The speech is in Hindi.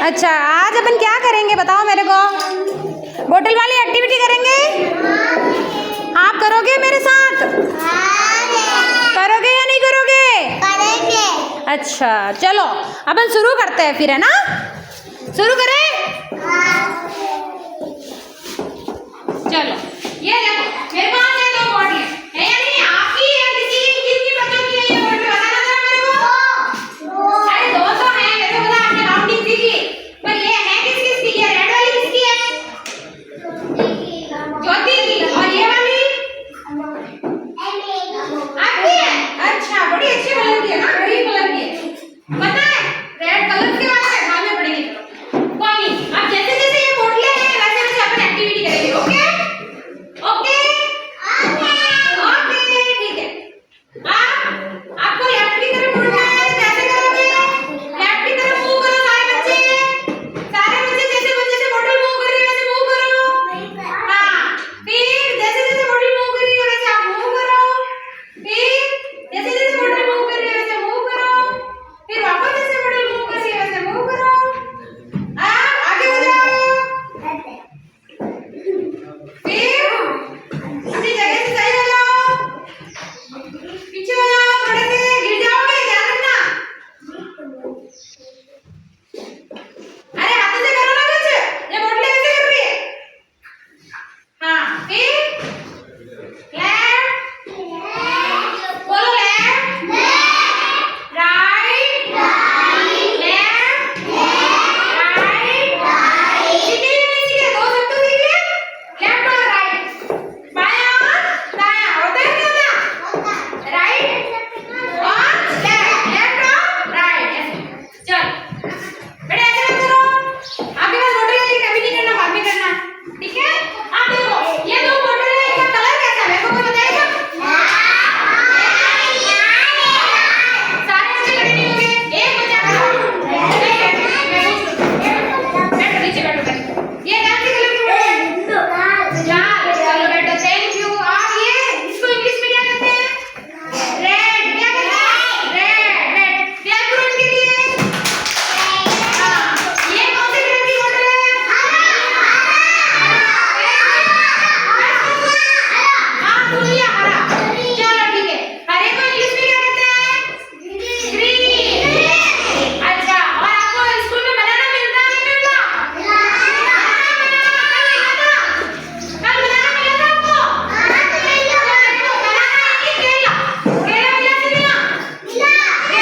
अच्छा, आज अपन क्या करेंगे बताओ मेरे को। बोतल वाली एक्टिविटी करेंगे? आप करोगे मेरे साथ? करोगे या नहीं करोगे? करेंगे। अच्छा चलो अपन शुरू करते हैं फिर, है ना? शुरू करें? चलो ये देखो मेरे पास ये दो बॉडी है या नहीं? आपकी है किसी की, किसकी बच्चों की है ये बॉडी? बताना जरा मेरे को। अरे दो तो है, मेरे को पता आपने काउंटिंग सीखी, पर ये है किस किसकी? ये रेड वाली किसकी है? ज्योति की। और ये वाली आपकी है? अच्छा, बड़ी अच्छी कलर की है ना, ग्रीन कलर की है। पता है रेड कलर के बारे में बाद में पढ़ेंगे। कोई नहीं, अब जैसे जैसे ये बोतलें हैं वैसे वैसे अपन एक्टिविटी करेंगे। ओके ओके ओके ठीक है। आपको लेफ्ट की तरफ मुड़ना है, कैसे करोगे? लेफ्ट की तरफ मूव करो सारे बच्चे जैसे बोतल मूव कर रही है वैसे मूव करो। हाँ, फिर जैसे जैसे बोतल मूव कर रही है वैसे आप मूव करो। फिर जैसे जैसे बोतल मूव कर रही है वैसे मूव करो। फिर वापस जैसे बोतल मूव कर रही है वैसे मूव करो। आगे हो जाओ। फिर अपनी जगह से सही हो जाओ, पीछे हो जाओ, थोड़े से गिर जाओगे, ध्यान रखना। अरे हाथों से करो ना कुछ, ये बोतलें कैसे कर रही है? हाँ, फिर लेफ्ट बोलो, लेफ्ट राइट लेफ्ट राइट। सीखे या नहीं सीखे? दो शब्द तो सीख लिए, लेफ्ट और राइट। बायां और दायां होता है क्या ना? राइट और लेफ्ट, लेफ्ट और राइट। चल बेटा ऐसे मत करो, आपके पास बोतल है लेकिन अभी नहीं करना, बाद में करना, ठीक है? आप देखो ये दो बोतल है, इनका कलर कैसा है मेरे को कोई बताएगा? सारे बच्चे खड़े नहीं होंगे, एक बच्चा खड़ा। बैठो नीचे बैठो। ये कौन सी कलर की बोतल है? लाल। चलो बैठो, थैंक यू। आप ये इसको इंग्लिश में क्या कहते हैं? रेड। क्या कहते हैं? Red red. क्या करूं इनके लिए? हाँ, ये कौन से कलर की बोतल है? हाँ, बोलिए हरा।